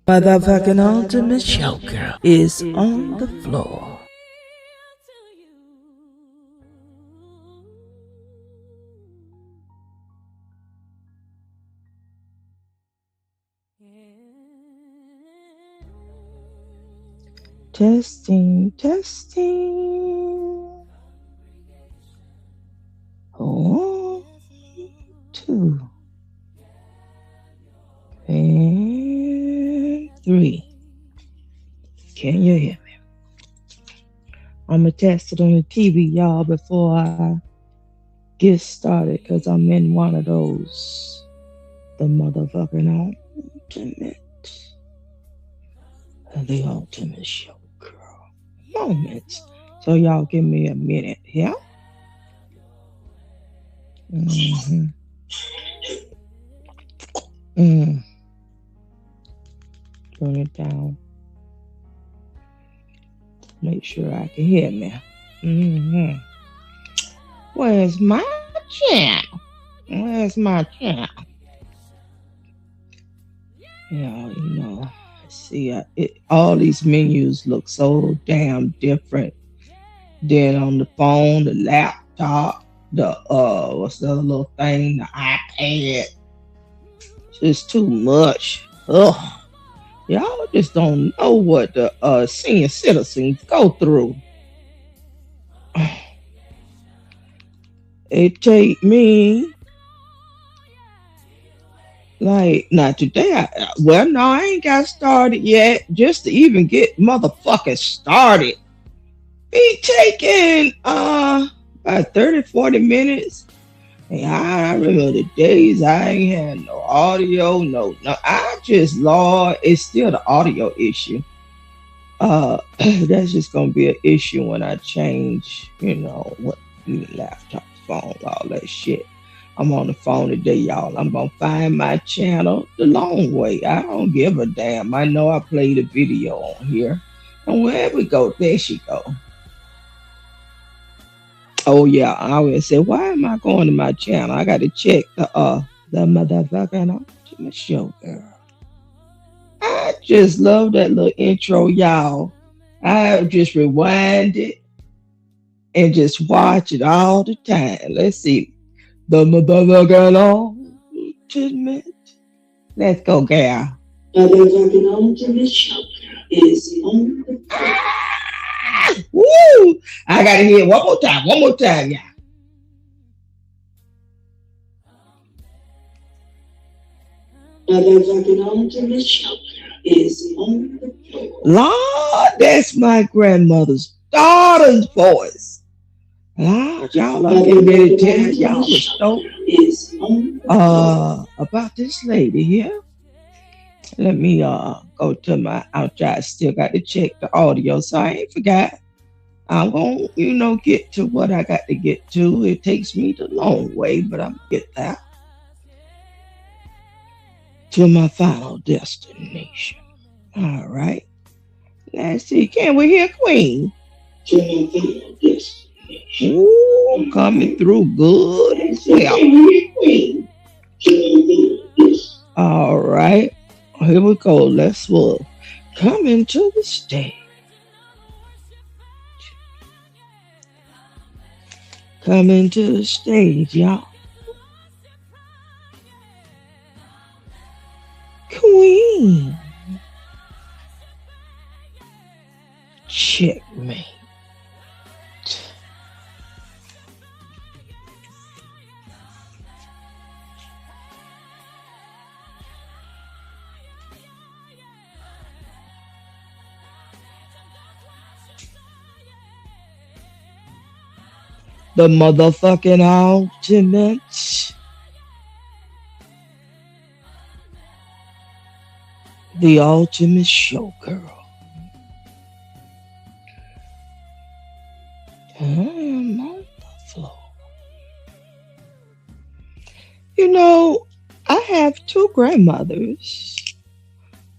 Motherfucking ultimate showgirl is on the floor. Testing, testing. 1, 2, and 3. Can you hear me? I'm going to test it on the TV, y'all, before I get started, because I'm in one of those, the motherfucking ultimate showgirl moments. So y'all give me a minute, yeah? Mm-hmm. Turn it down. Make sure I can hear me. Mm-hmm. Where's my channel? Where's my channel? Yeah, you know, see, all these menus look so damn different than on the phone, the laptop, the what's the other little thing, the iPad. It's too much. Ugh. Y'all just don't know what the senior citizens go through. It take me like not today. Well, no, I ain't got started yet. Just to even get motherfucking started, be taking about 30-40 minutes. And I remember the days I ain't had no audio, no. I just, Lord, it's still the audio issue. That's just gonna be an issue when I change, what laptop, phone, all that shit. I'm on the phone today, y'all. I'm gonna find my channel the long way. I don't give a damn. I know I played a video on here. And wherever we go, there she go. Oh yeah, I always say, why am I going to my channel? I gotta check the motherfucking ultimate showgirl. I just love that little intro, y'all. I just rewind it and just watch it all the time. Let's see. The motherfucking ultimate. Let's go, gal. Motherfucking ultimate showgirl is on the Woo! I gotta hear it one more time, y'all. Motherfucking ultimate showgirl is on the floor. Lord, that's my grandmother's daughter's voice. Lord, y'all, I'm getting ready to tell y'all a story about this lady here. Let me go to my outside. Still got to check the audio, so I ain't forgot. I'm gonna, get to what I got to get to. It takes me the long way, but I'm gonna get there to my final destination. All right. Let's see. Can we hear Queen? To my final destination. Ooh, coming through good as well. All right. Here we go. Let's come into the stage. Come into the stage, y'all. Queen. Checkmate. The motherfucking ultimate. The ultimate showgirl. I am on the floor. I have two grandmothers.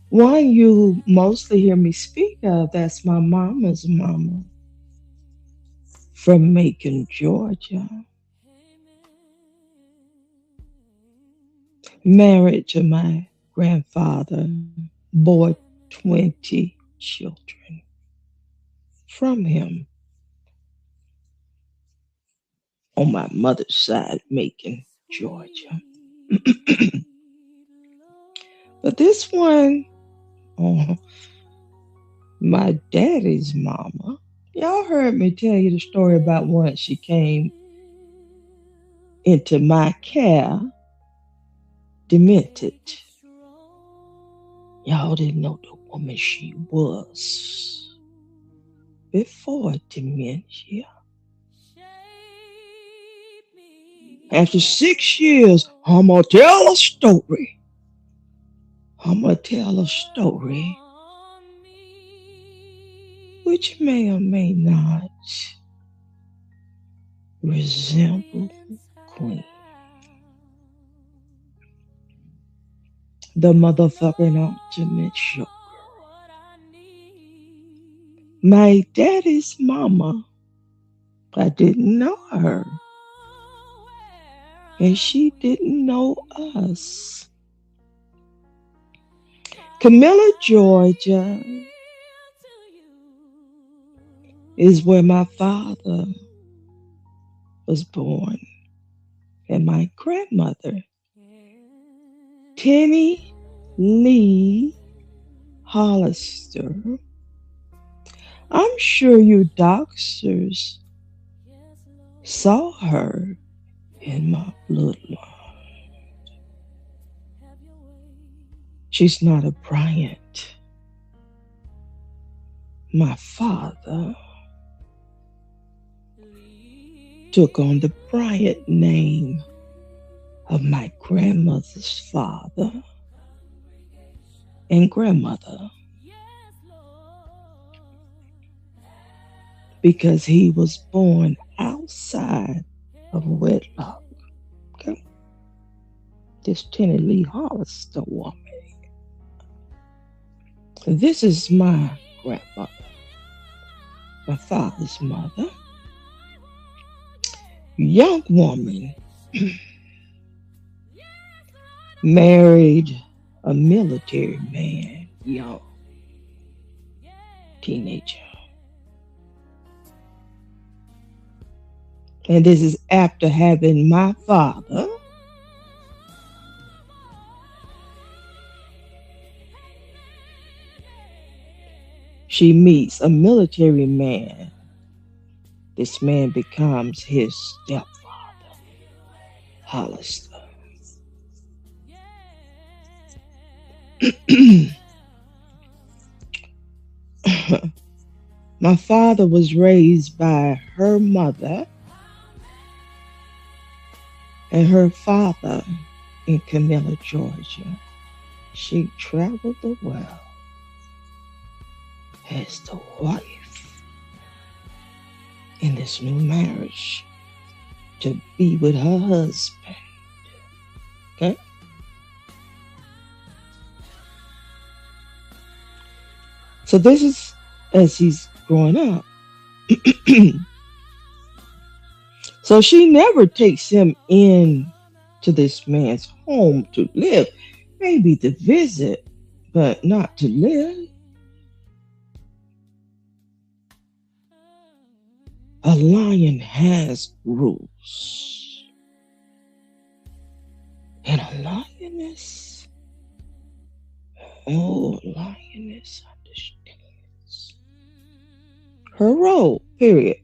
One you mostly hear me speak of, that's my mama's mama from Macon, Georgia. Married to my grandfather, bore 20 children from him on my mother's side, Macon, Georgia. But this one, oh, my daddy's mama, y'all heard me tell you the story about once she came into my care demented. Y'all didn't know the woman she was before dementia. After 6 years, I'm going to tell a story. I'm going to tell a story which may or may not resemble Queen. The motherfucking ultimate sugar. My daddy's mama, I didn't know her. And she didn't know us. Camilla, Georgia is where my father was born. And my grandmother, Tenny Lee Hollister. I'm sure you doctors saw her in my bloodline. She's not a Bryant. My father took on the Bryant name of my grandmother's father and grandmother because he was born outside of wedlock. Okay? This Tenny Lee Hollister woman. This is my grandmother, my father's mother. Young woman married a military man, young teenager. And this is after having my father she meets a military man. This man becomes his stepfather, Hollister. My father was raised by her mother and her father in Camilla, Georgia. She traveled the world as the wife in this new marriage to be with her husband. Okay? So this is as he's growing up. So she never takes him in to this man's home to live, maybe to visit, but not to live. A lion has rules. And a lioness, lioness understands her role, period.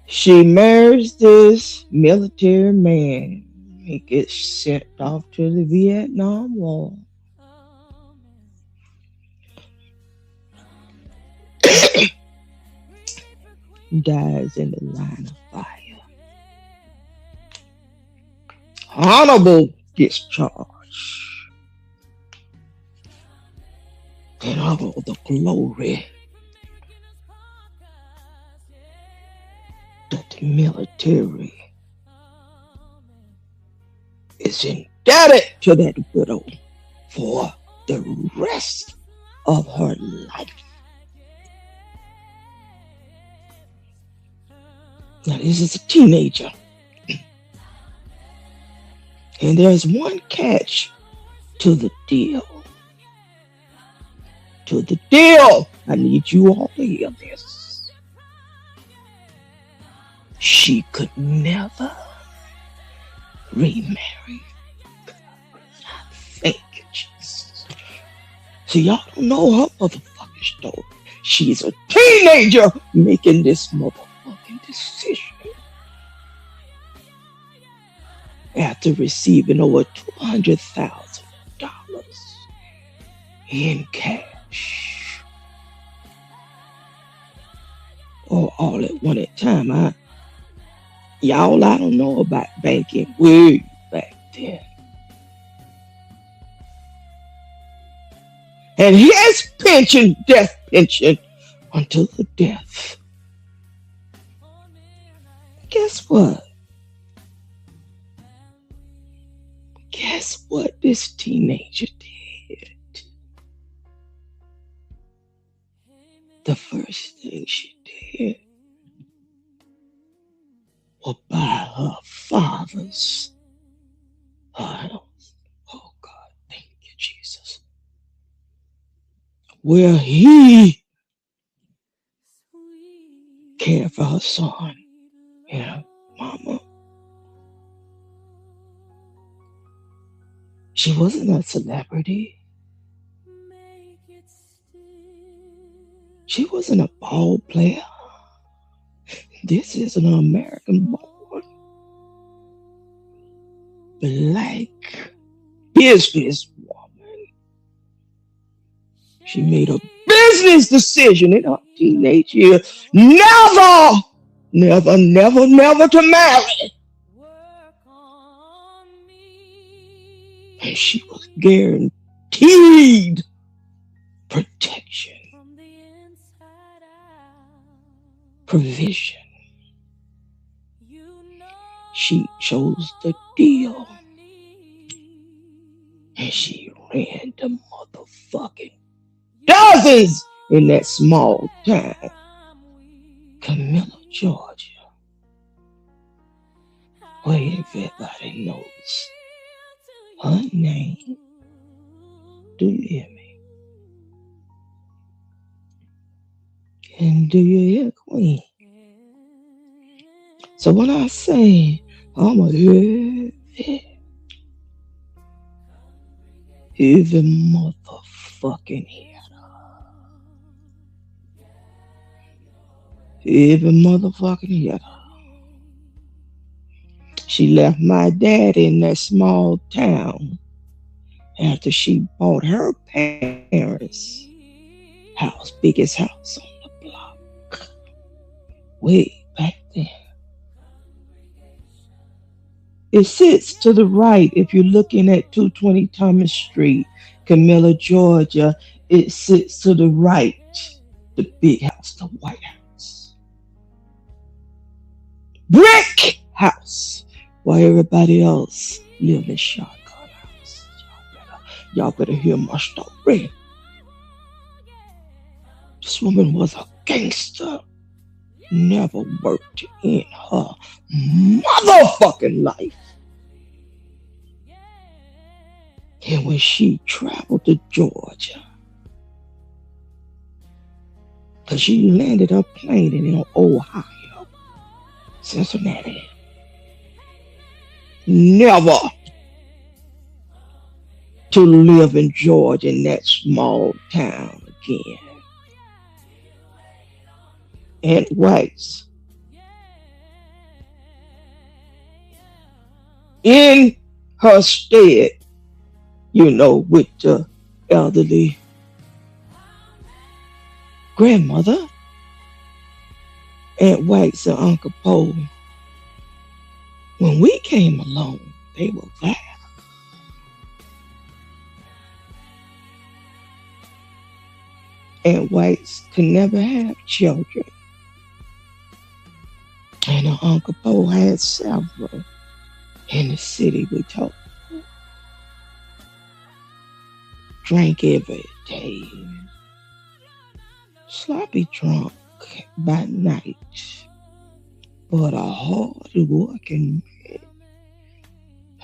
She marries this military man. He gets sent off to the Vietnam War. Dies in the line of fire. Honorable discharge. And all the glory that the military is indebted to that widow for the rest of her life. Now, this is a teenager. And there's one catch to the deal. To the deal. I need you all to hear this. She could never remarry. Thank you, Jesus. So y'all don't know her motherfucking story. She's a teenager making this motherfucking decision after receiving over $200,000 in cash. Or all at one time. Y'all, I don't know about banking way back then. And his pension, death pension, until the death. Guess what? Guess what this teenager did? The first thing she did was buy her father's house. Oh God, thank you, Jesus. Where he cared for her son and her mama. She wasn't a celebrity. She wasn't a ball player. This is an American-born black businesswoman. She made a business decision in her teenage years. Never to marry. And she was guaranteed protection, provision. She chose the deal. And she ran the motherfucking dozens in that small town. Camilla, Georgia. Where everybody knows her name. Do you hear me? And do you hear Queen? So when I say I'm a heavy motherfucking hitter. Heavy motherfucking hitter. She left my daddy in that small town after she bought her parents' house, biggest house on the block, way back then. It sits to the right if you're looking at 220 Thomas Street, Camilla, Georgia. It sits to the right, the big house, the White House. Brick house, while everybody else live in shotgun house. Y'all better hear my story. This woman was a gangster. Never worked in her motherfucking life. And when she traveled to Georgia, because she landed her plane in Ohio, Cincinnati, never to live in Georgia in that small town again. Aunt White's in her stead, with the elderly grandmother, Aunt White's and Uncle Paul. When we came along, they were there. Aunt White's could never have children. And her Uncle Paul had several in the city we told. Drank every day. Sloppy drunk by night. But a hard working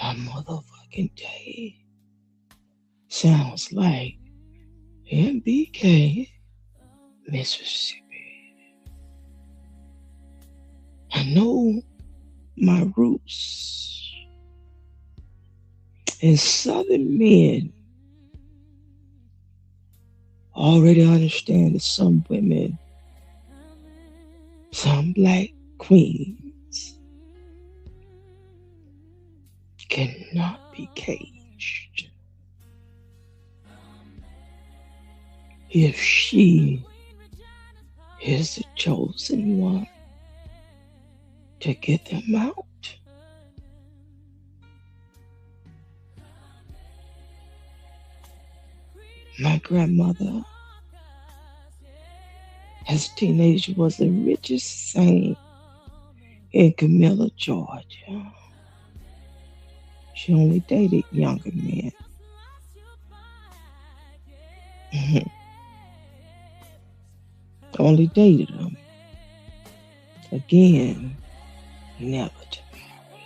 man. my motherfucking day sounds like MBK, Mississippi. I know my roots, and Southern men already understand that some women, some black queens, cannot be caged. If she is the chosen one to get them out, my grandmother, as a teenager, was the richest saint in Camilla, Georgia. She only dated younger men. Only dated them. Again, never to marry.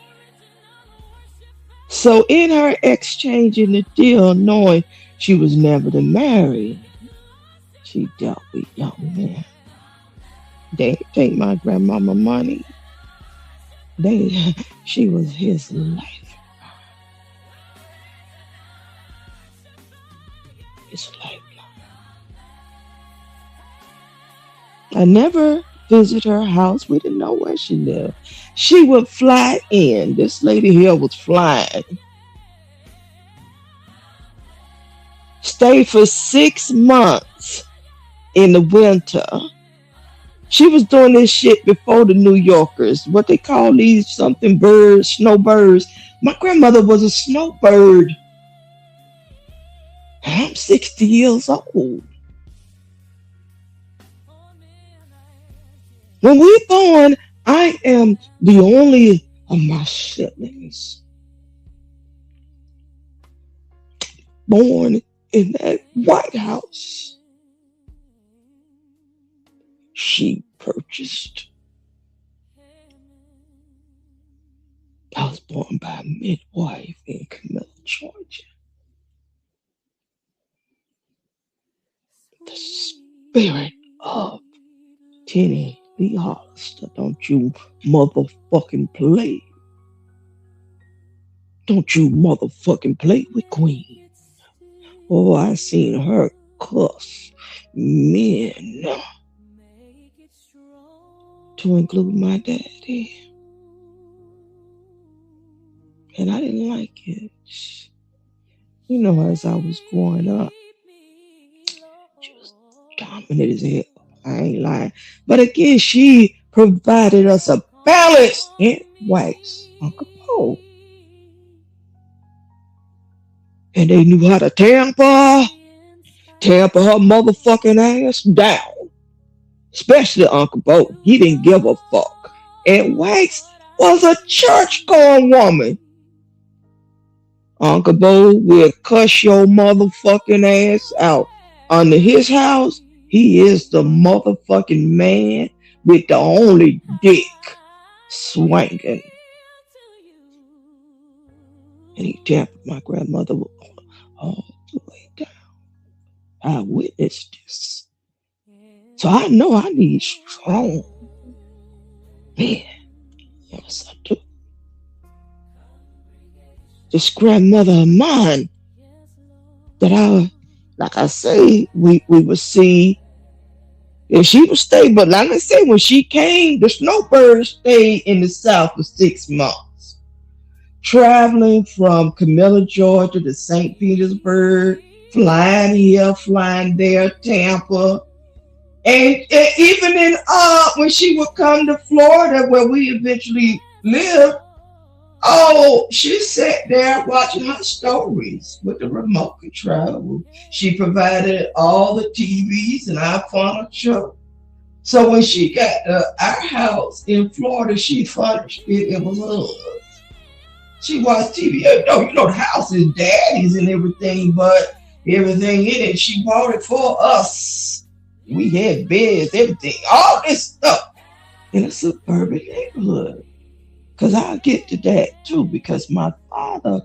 So in her exchanging the deal, knowing she was never to marry, she dealt with young men. They didn't take my grandmama money. She was his life. His lifeline. I never visited her house. We didn't know where she lived. She would fly in. This lady here was flying. Stayed for 6 months in the winter. She was doing this shit before the New Yorkers. What they call these something birds, snowbirds. My grandmother was a snowbird. I'm 60 years old. When we born, I am the only of my siblings born in that White House she purchased. I was born by a midwife in Camilla, Georgia. The spirit of Tenny Lee Hollister, don't you motherfucking play. Don't you motherfucking play with Queen. Oh, I seen her cuss men, to include my daddy. And I didn't like it. You know, as I was growing up, she was dominant as hell. I ain't lying. But again, she provided us a balance in wax, Uncle Poe. And they knew how to tamper her motherfucking ass down. Especially Uncle Bo. He didn't give a fuck. And Wax was a church-going woman. Uncle Bo will cuss your motherfucking ass out. Under his house, he is the motherfucking man with the only dick swinging. And he tampered my grandmother all the way down. I witnessed this. So I know I need strong men. Yes, I do. This grandmother of mine that like I say, we would see if she would stay. But like I say, when she came, the snowbird stayed in the South for 6 months. Traveling from Camilla, Georgia to St. Petersburg, flying here, flying there, Tampa. And even in when she would come to Florida, where we eventually lived, she sat there watching her stories with the remote control. She provided all the TVs and our furniture. So when she got our house in Florida, she furnished it. It was hers. She watched TV. You know the house is daddy's and everything, but everything in it, she bought it for us. We had beds, everything, all this stuff in a suburban neighborhood. Because I'll get to that too, because my father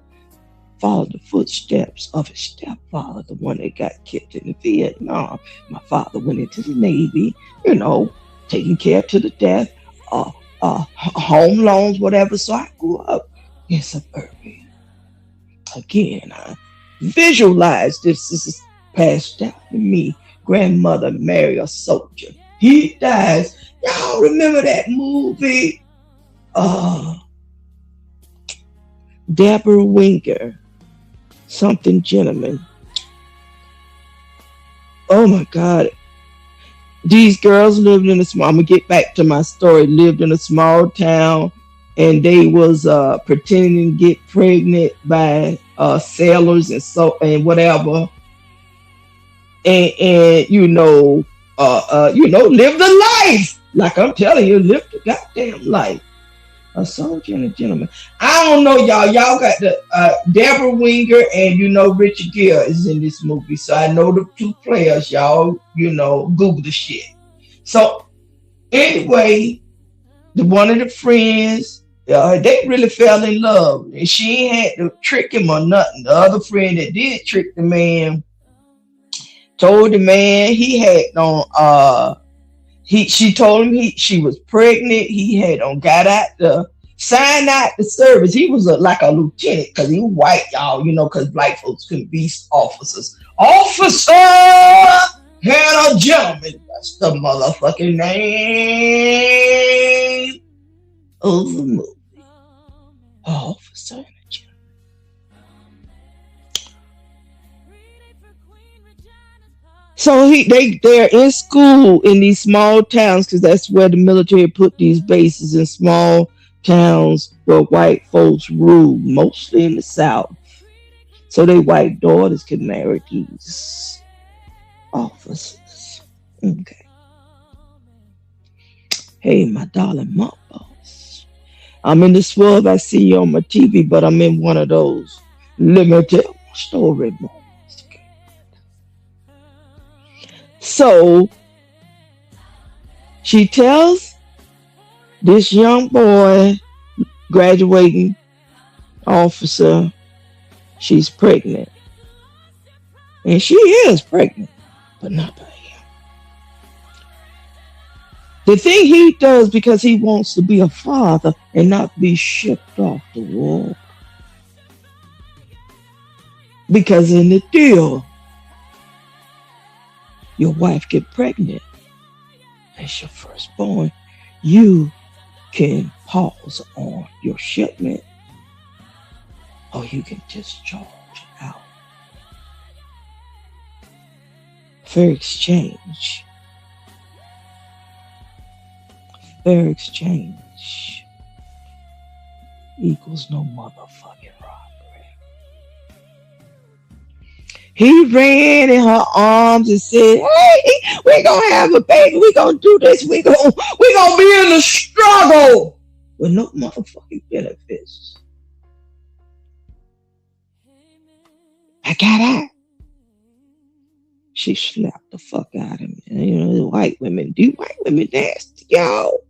followed the footsteps of his stepfather, the one that got killed in Vietnam. My father went into the Navy, you know, taking care to the death, uh, home loans, whatever. So I grew up in suburbia. Again, I visualize this. This is passed down to me. Grandmother marry a soldier. He dies. Y'all remember that movie? Uh, Deborah Winger, something gentleman. Oh my God. These girls lived in a small, I'm gonna get back to my story, lived in a small town, and they was pretending to get pregnant by sailors and so and whatever, and live the life. Like I'm telling you, live the goddamn life. A soldier and a gentleman. I don't know, y'all. Y'all got the Deborah Winger and Richard Gere is in this movie, so I know the two players. Y'all, Google the shit. So anyway, the one of the friends, they really fell in love, and she ain't had to trick him or nothing. The other friend that did trick the man told the man he had on she told him she was pregnant. He had on got out the signed out the service. He was like a lieutenant because he was white, y'all. Because black folks couldn't be officers. Officer had a gentleman. That's the motherfucking name of the movie. Officer and a gentleman. So they're in school in these small towns because that's where the military put these bases in small towns where white folks rule, mostly in the South. So their white daughters can marry these officers. Okay. Hey, my darling mothers. I'm in this world I see you on my TV, but I'm in one of those limited story moments. So she tells this young boy, graduating officer, she's pregnant. And she is pregnant, but not by him. The thing he does because he wants to be a father and not be shipped off the wall. Because in the deal, your wife get pregnant, that's your firstborn, you can pause on your shipment or you can discharge out. Fair exchange. Fair exchange equals no motherfucking robbery. He ran in her arms and said, "Hey, we're gonna have a baby. We're gonna do this. We're gonna be in the struggle with no motherfucking benefits." I got out. She slapped the fuck out of me. The white women, do white women nasty, y'all?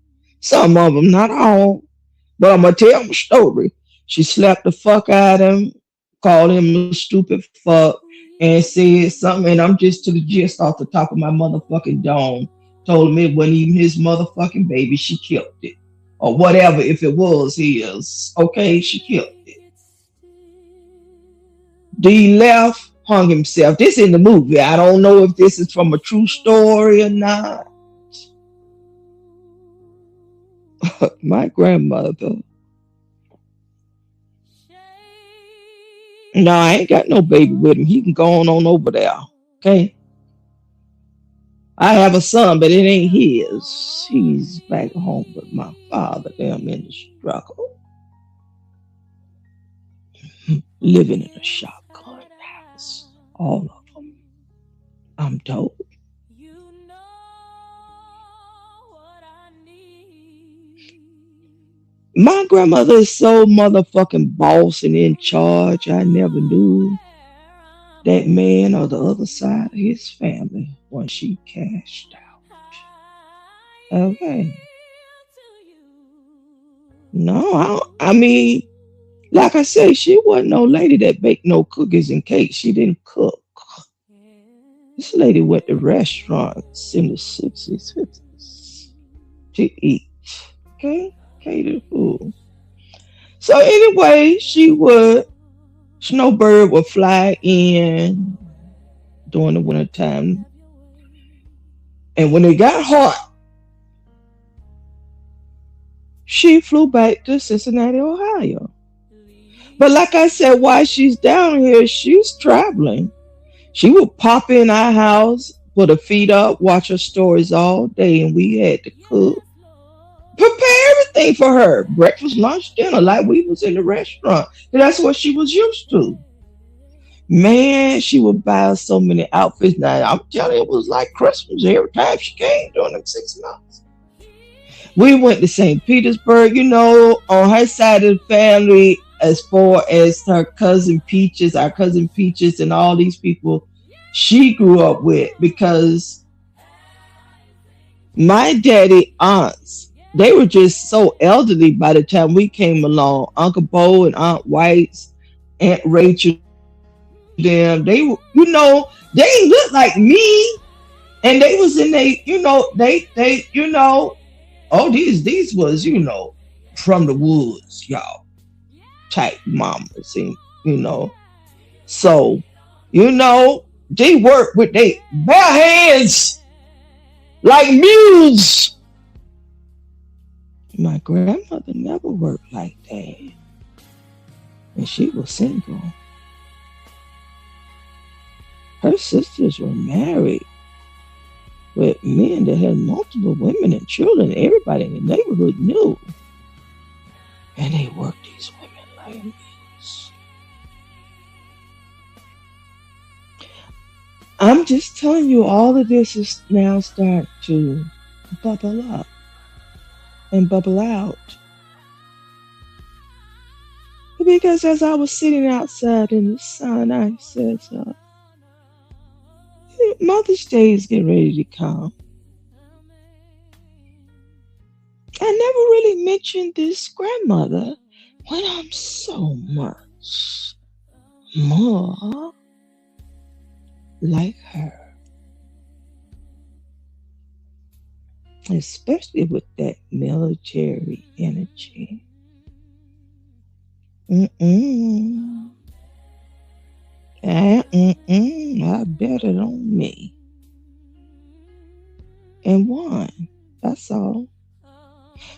Some of them, not all. But I'm gonna tell them a story. She slapped the fuck out of him, called him a stupid fuck, and said something. And I'm just to the gist off the top of my motherfucking dome. Told him it wasn't even his motherfucking baby. She killed it, or whatever. If it was his, okay, she killed it. D left, hung himself. This in the movie. I don't know if this is from a true story or not. My grandmother. No, I ain't got no baby with him. He can go on over there. Okay. I have a son, but it ain't his. He's back home with my father. Them in the struggle. Living in a shotgun house. All of them. I'm told. My grandmother is so motherfucking boss and in charge. I never knew that man or the other side of his family when she cashed out. Okay. No, I mean, like I said, she wasn't no lady that baked no cookies and cakes. She didn't cook. This lady went to restaurants in the 60s, 50s to eat. Okay? Catered food. So anyway, Snowbird would fly in during the wintertime. And when it got hot, she flew back to Cincinnati, Ohio. But like I said, while she's down here, she's traveling. She would pop in our house, put her feet up, watch her stories all day, and we had to cook, prepare everything for her, breakfast, lunch, dinner, like we was in the restaurant. And that's what she was used to. Man, she would buy us so many outfits. Now I'm telling you, it was like Christmas every time she came during them 6 months. We went to St. Petersburg, on her side of the family, as far as her cousin Peaches, our cousin Peaches, and all these people she grew up with, because my daddy aunts, they were just so elderly by the time we came along. Uncle Bo and Aunt White's, Aunt Rachel, they ain't look like me. And they was in oh, these was, from the woods, y'all, type mamas. And, you know, so, they work with their bare hands like mules. My grandmother never worked like that. And she was single. Her sisters were married with men that had multiple women and children. Everybody in the neighborhood knew. And they worked these women like mules. I'm just telling you, all of this is now starting to bubble up and bubble out. Because as I was sitting outside in the sun, I said, Mother's Day is getting ready to come. I never really mentioned this grandmother when I'm so much more like her, especially with that military energy. Mm-mm. I bet it on me. And won. That's all.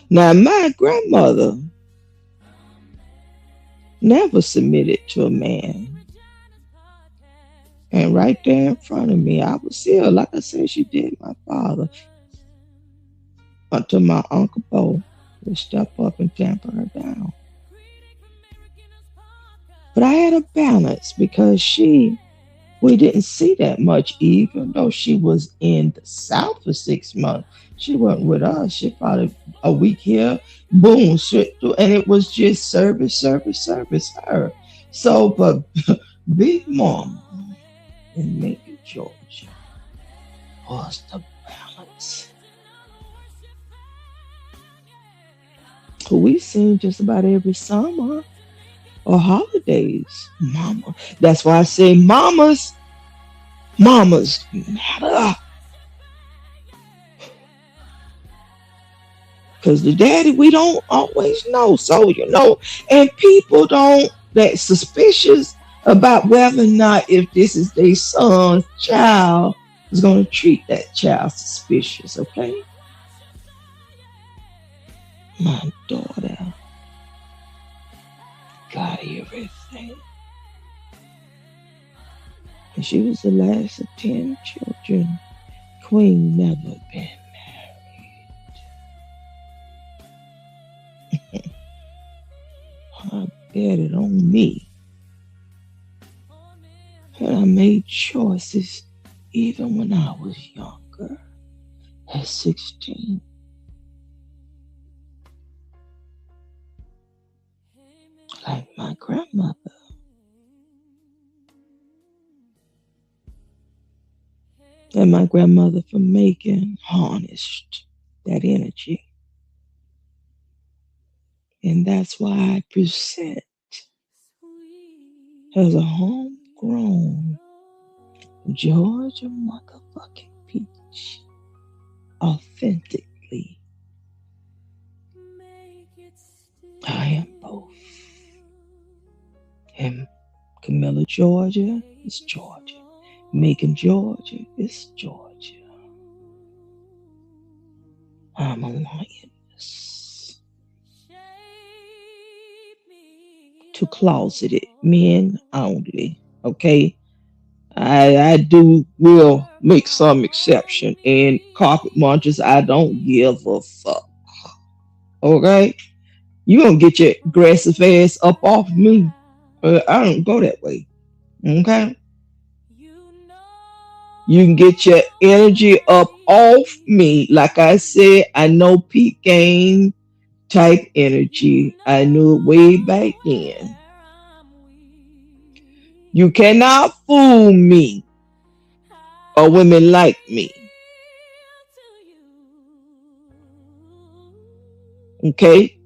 Now, my grandmother never submitted to a man. And right there in front of me, I was still, like I said, she did my father, until my Uncle Bo would step up and tamper her down. But I had a balance because we didn't see that much, even though she was in the South for 6 months. She wasn't with us. She probably a week here, boom, straight through, and it was just service, service, service. Her. So, but Big Mama in Macon, Georgia, was the balance. Who we seen just about every summer or holidays. Mama. That's why I say mamas matter. Because the daddy, we don't always know. So, and people don't, that suspicious about whether or not if this is their son's child is going to treat that child suspicious, okay? My daughter got everything. And she was the last of 10 children. Queen never been married. I bet it on me. And I made choices even when I was younger, at 16. Like my grandmother. And my grandmother from Macon harnessed that energy. And that's why I present as a homegrown Georgia motherfucking peach. Authentically, I am both. And Camilla, Georgia is Georgia. Macon, Georgia is Georgia. I'm a lioness to closeted men only. Okay, I do will make some exception. And carpet munchers, I don't give a fuck. Okay, you gonna get your aggressive ass up off me? I don't go that way. Okay, you can get your energy up off me. Like I said, I know peak game type energy. I knew it way back then. You cannot fool me or women like me. Okay?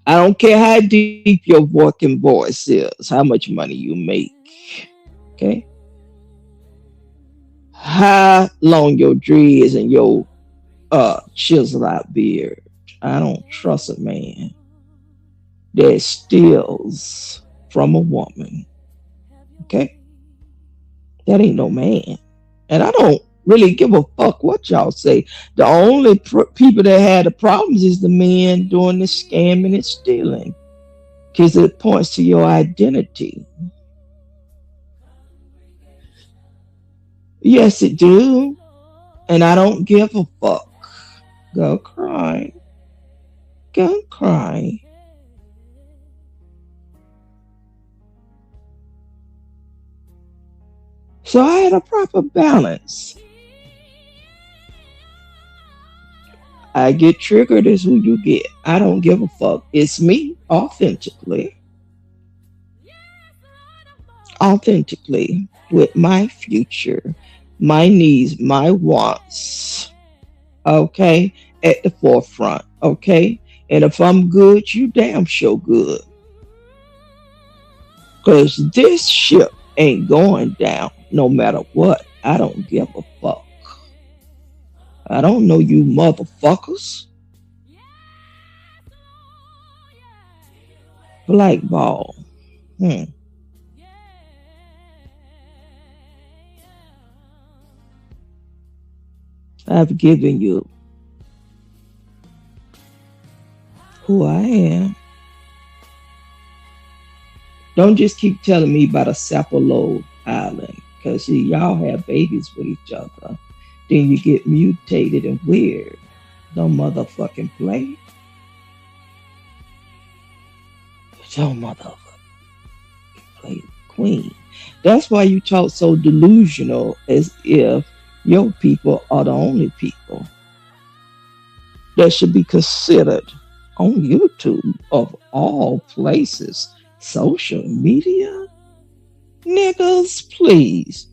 I don't care how deep your working voice is, how much money you make. Okay? How long your dreads and your chisel out beard. I don't trust a man that steals from a woman. Okay? That ain't no man. And I don't really give a fuck what y'all say. The only people that had the problems is the men doing the scamming and stealing, because it points to your identity. Yes, it do, and I don't give a fuck. Go cry, go cry. So I had a proper balance. I get triggered is who you get. I don't give a fuck. It's me authentically, authentically with my future, my needs, my wants. Okay, at the forefront. Okay, and if I'm good, you damn sure good. Cause this ship ain't going down no matter what. I don't give a fuck. I don't know you motherfuckers. Blackball. Hmm. I've given you who I am. Don't just keep telling me about a Sapelo Island, because y'all have babies with each other. Then you get mutated and weird. Don't motherfucking play. Don't motherfucking play queen. That's why you talk so delusional, as if your people are the only people that should be considered on YouTube of all places. Social media? Niggas, please.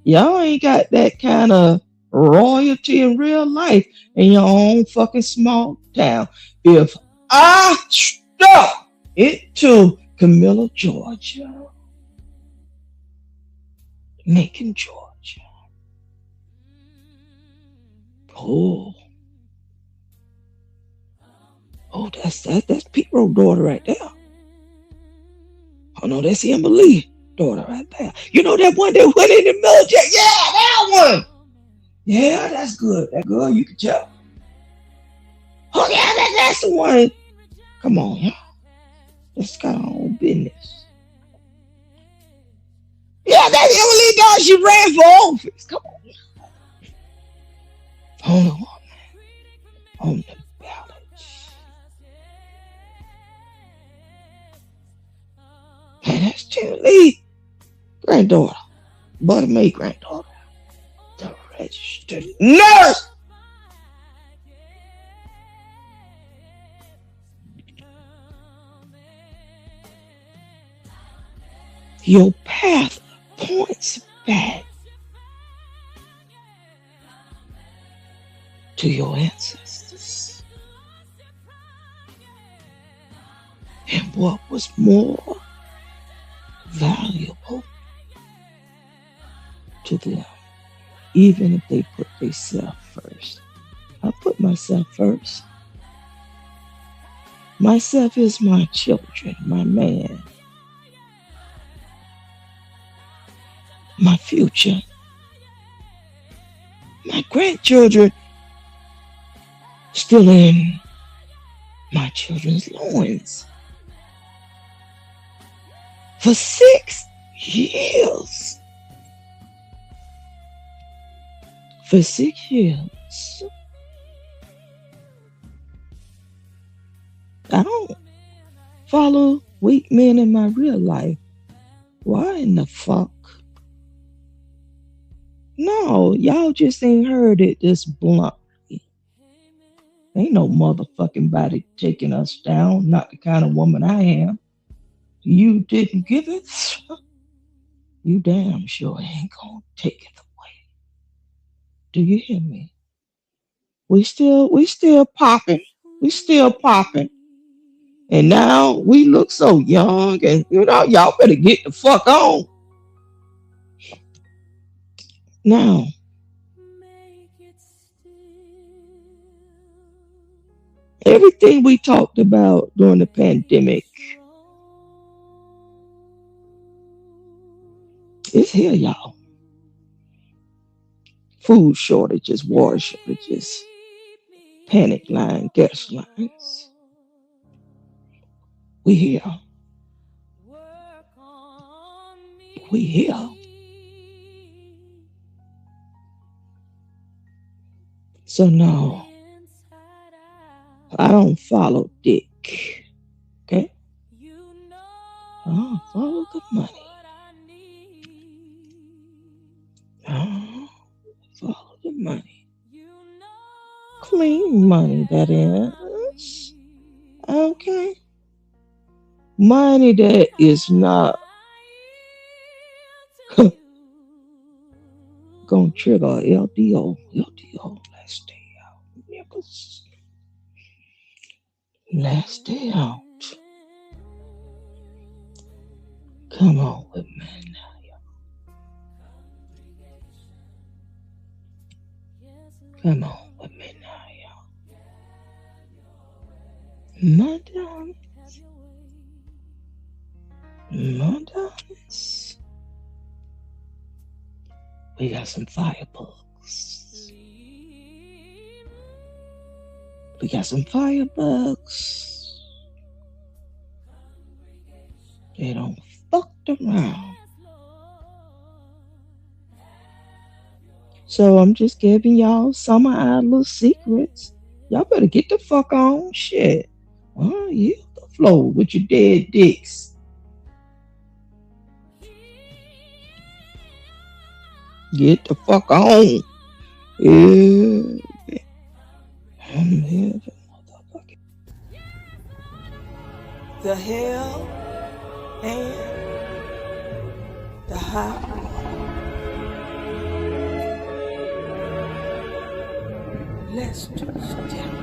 Y'all ain't got that kind of royalty in real life in your own fucking small town. If I stuck it to Camilla, Georgia, Macon, Georgia. Oh, oh, that's Pete Road daughter right there. Oh no, that's Emily daughter right there. You know that one that went in the military? Yeah, that one. Yeah, that's good. That girl, you can tell. Oh yeah, that's the one. Come on, y'all. Let's got our own business. Yeah, that's Emily daughter. She ran for office. Come on. On the woman. On the ballot. And that's Tim Lee, granddaughter. Butter May granddaughter. The registered nurse. Your path points back to your ancestors. what was more valuable to them, even if they put themselves first. I put myself first. Myself is my children, my man, my future, my grandchildren still in my children's loins. For 6 years. For 6 years. I don't follow weak men in my real life. Why in the fuck? No, y'all just ain't heard it this bluntly. Ain't no motherfucking body taking us down. Not the kind of woman I am. You didn't give it? You damn sure ain't gonna take it away. Do you hear me? We still popping. We still popping. And now we look so young, and y'all better get the fuck on. Now, everything we talked about during the pandemic is here, y'all. Food shortages, water shortages, panic line, gas lines. We here. We here. So no, I don't follow dick. Okay? I don't follow the money. I don't follow the money. Clean money, that is. Okay? Money that is not gonna trigger LDO. LDO, let's stay out. Niggas. Let's stay out. Come on with me now, y'all. Come on with me now, y'all. My darlings. My darlings. We got some firebugs. We got some firebugs. They don't fuck around. So I'm just giving y'all some of our little secrets. Y'all better get the fuck on. Shit. Oh, yeah, the flow with your dead dicks. Get the fuck on. Yeah. I'm here for motherfucking. The hell and the high water. Let's do step.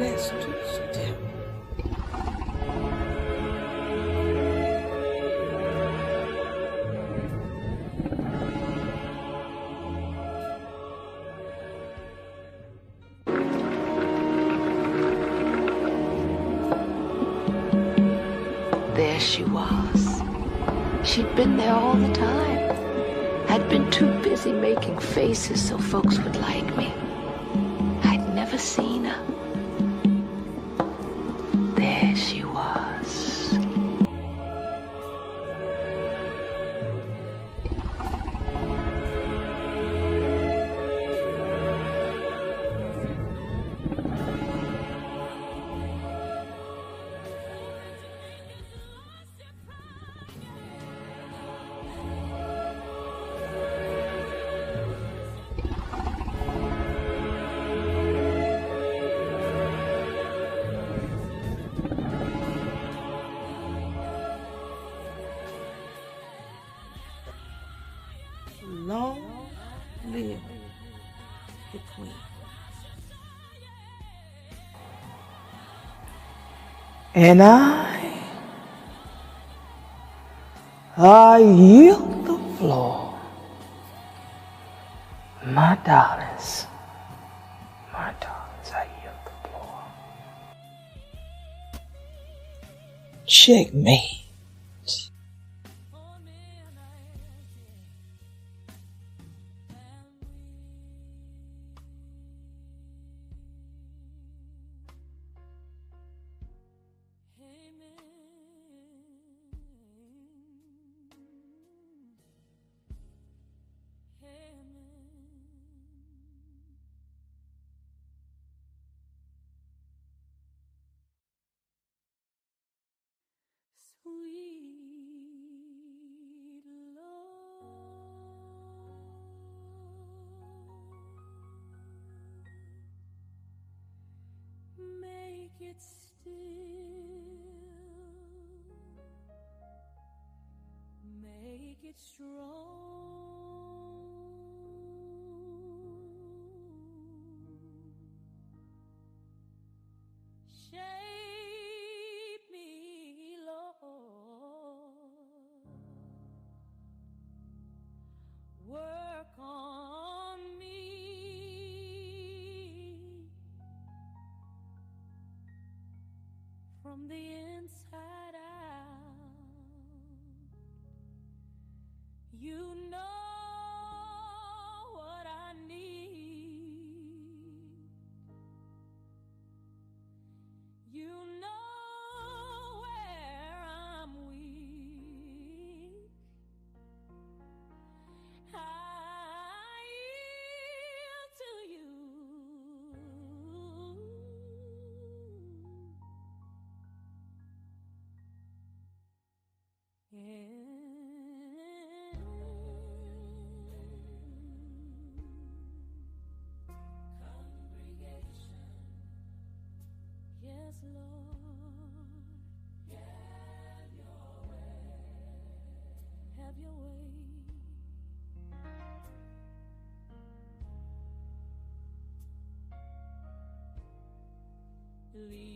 Let's two-step. There she was. She'd been there all the time. I'd been too busy making faces so folks would like me. I'd never seen her. There she was. Long live the Queen. And I yield the floor. My darlings, I yield the floor. Checkmate. It still, make it strong, shape me, Lord, work on me. From the inside out, you know what I need. You know where I'm weak. I yield to you. Congregation, yes, Lord, have your way, have your way. Lead